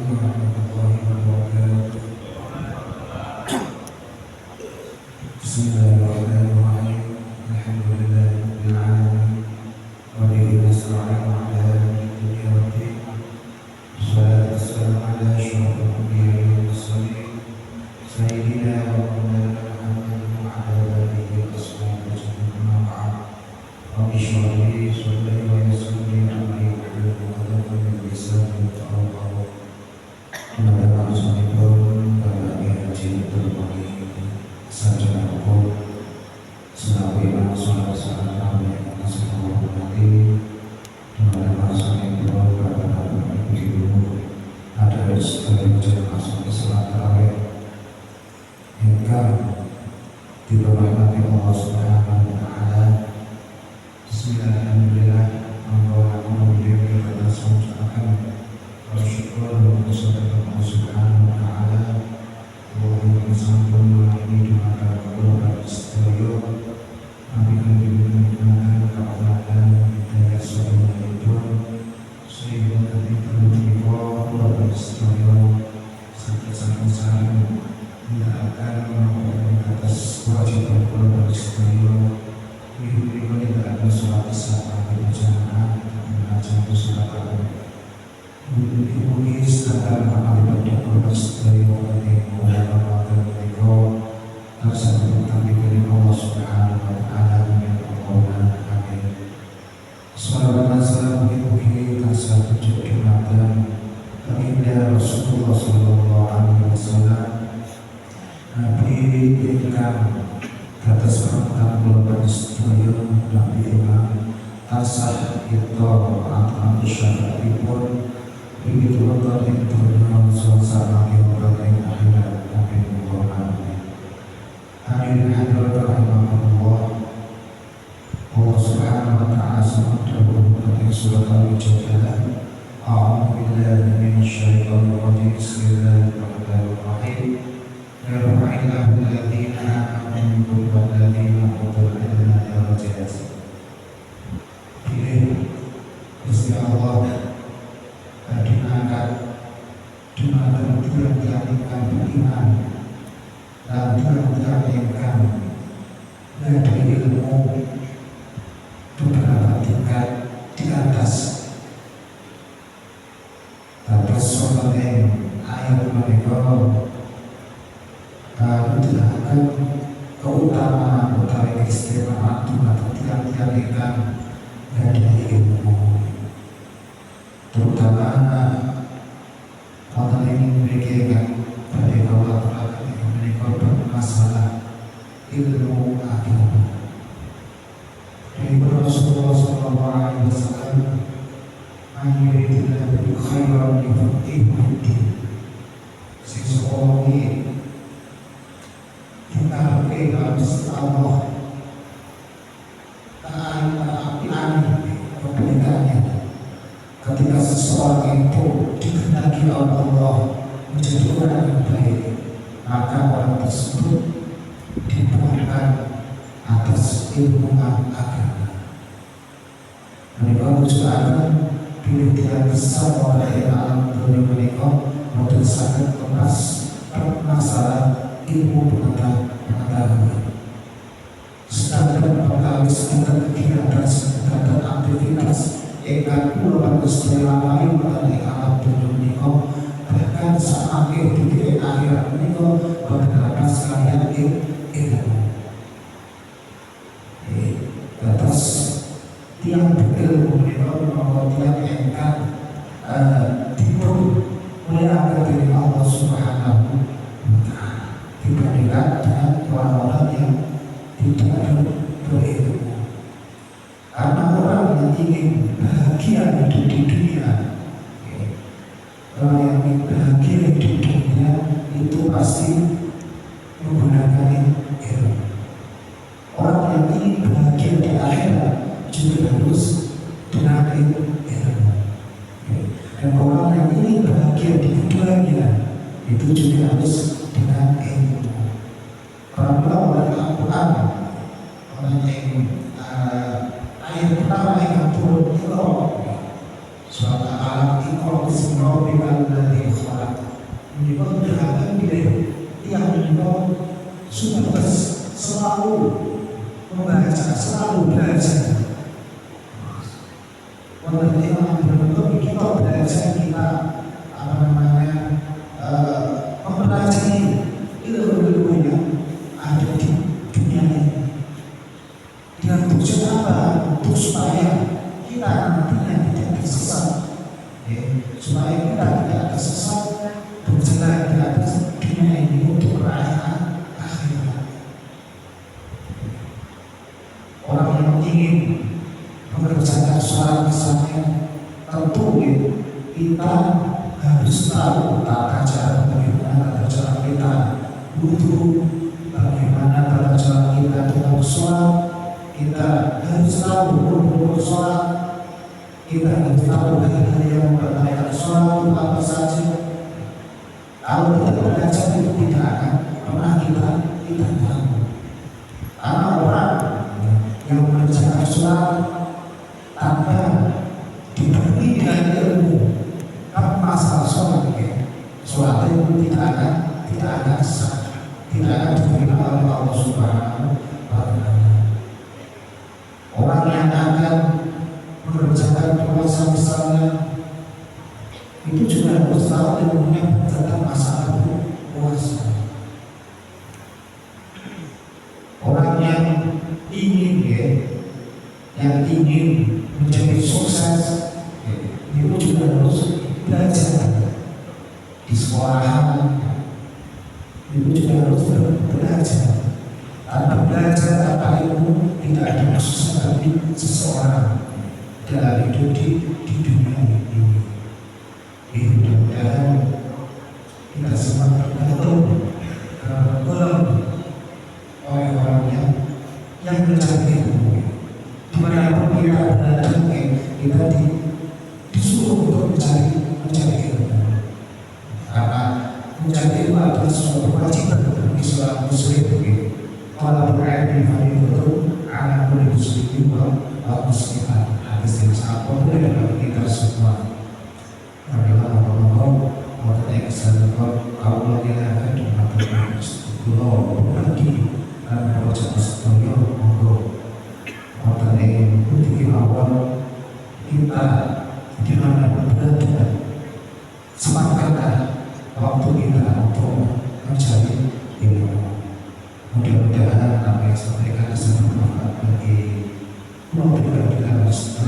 warahmatullahi wabarakatuh. Bismillahirrahmanirrahim. Alhamdulillahirabbil alamin. Wa bihi nasta'inu ala amri dunya waddin. Wassalatu wassalamu ala asyrofil anbiya'i wal mursalin sayyidina wa maulana Muhammadin wa ala alihi wa ashabihi ajma'in. Amma ba'd. Rabbi shrah li sadri wa yassir li amri wahlul 'uqdatam min lisani yafqahu qawli. Kepada Rasulullah pada haji terbagi sarjana hukum selaku imam sholat salam yang semua hormati. Kepada Rasulullah pada ibu ada sekali jemaah sholat salat tarawih hingga dirahmati Allah Subhanahu wa taala. Bismillahirrahmanirrahim. Bersyukur kepada Allah Subhanahu wa taala. Allahumma sampun ini maka Allah istiyo abikan diberikan kepada hidayah sahabatipun sehingga ketika menika Allah istiyo sakit-sakit sareng tidak akan melakukan atas kewajiban Allah istiyo ini tidak ada sholat isya berjamaah mengajar sholat Ibu istirahat amal ibadah berbasis dari orang yang mulai Ramadan mereka tersebut kami dari Allah Subhanahu wa taala yang Allah amin. Salawat salam ibu tersebut juga Ramadan baginda Rasulullah sallallahu alaihi wasallam Nabi ingkang atas perintah kula sedaya Nabi ingkang tasah kita akan syara'ipun begitu Allah yang terkenal suasana yang berada akhirat amin amin. Hadirin hadirat rahimahullah. Allah Subhanahu wa taala sebutkan dalam surat Al-Jadilah, A'udzu billahi minasyaitonir rajim. Bismillahirrahmanirrahim. Yarfa'illahu alladziina aamanu minkum walladziina utul ilma darajat. Pilih Gusti Allah diangkat Tuhan dialihkan beriman dan Tuhan dialihkan dari ilmu beberapa tingkat di atas. Terus soalnya ayat mereka diangkat keutamaan utama keistimewaan Tuhan dialihkan dari ilmu, terutama orang ini memikirkan pada Allah Ta'ala yang menikah masalah ilmu agama. Dari Rasulullah SAW Ayyuhillah bil khairan yufaqihuddin. Seseorang ini kita harus Allah ketika seseorang itu dikehendaki Allah menjadi orang yang baik, maka orang tersebut dibuahkan atas ilmu agama. Mereka menunjukkan bila tidak bisa oleh alam dunia mereka untuk sangat lepas permasalahan ilmu pengetahuan. Sedangkan perkara sekitar kegiatan sekitar aktivitas yang puluhan istilah lain mengenai alam dunia bahkan saat akhir di akhirat menikah beberapa sekalian ilmu. Terus tiang berilmu menikah bahwa tiang engkang diberi oleh dari Allah Subhanahu wa taala dibandingkan dengan orang-orang yang tidak berilmu. Karena orang yang ingin bahagia hidup di dunia, orang yang ingin bahagia hidup di dunia itu pasti menggunakan ilmu. Orang yang ingin bahagia di akhirat juga harus dengan ilmu. Dan orang yang ingin bahagia di dunia itu juga harus dengan ilmu. Karena orang Al-Quran, orang yang ayat pertama yang turun itu surat Al-Alaq bismi rabbikal ladzi khalaq. Ini perhatian yang sudah selalu membaca, selalu belajar. Walaupun berbentuk kita belajar, kita mempelajari ilmu-ilmu yang ada di dunia ini. Dengan tujuan apa? Untuk supaya kita nantinya tidak tersesat, supaya kita tidak tersesat berjalan di atas dunia ini untuk meraih akhirat. Orang yang ingin mengerjakan sholat misalnya, tentu kita harus tahu tata cara bagaimana tata cara kita wudhu, bagaimana tata cara kita dalam sholat. Kita harus tahu rukun sholat, kita harus tahu hal-hal yang memperbaiki sholat itu apa saja. Kalau kita belajar itu tidak akan pernah kita tahu. Karena orang yang mengerjakan sholat tanpa diberi dengan ilmu masalah sholat, sholat itu tidak akan sah, tidak akan diterima oleh Allah Subhanahu wa Ta'ala. Orang yang akan mengerjakan puasa misalnya, itu juga harus tahu ilmunya tentang masalah puasa. Orang yang ingin menjadi sukses, itu juga harus belajar di sekolahan, itu juga harus belajar. Tanpa belajar, tanpa ilmu, tidak ada kesuksesan bagi seseorang dalam hidup di dunia ini. Mudah-mudahan kita semua tergantung oleh orang yang mencari ilmu. Dimanapun kita berada, kita disuruh untuk mencari ilmu. Karena mencari ilmu adalah suatu kewajiban bagi seorang muslim. Kalau berada di hari itu, anak boleh muslim wa muslimat. Hadis yang sangat populer bagi kita semua. Adalah Allah yang sedekah Allah yang akan dimakan Allah berbagi dan berucap sebagai Allah. Allah yang putih awal kita di mana berada, sempatkanlah waktu kita untuk mencari ilmu. Mudah-mudahan apa yang disampaikan sangat bermanfaat bagi kita semua.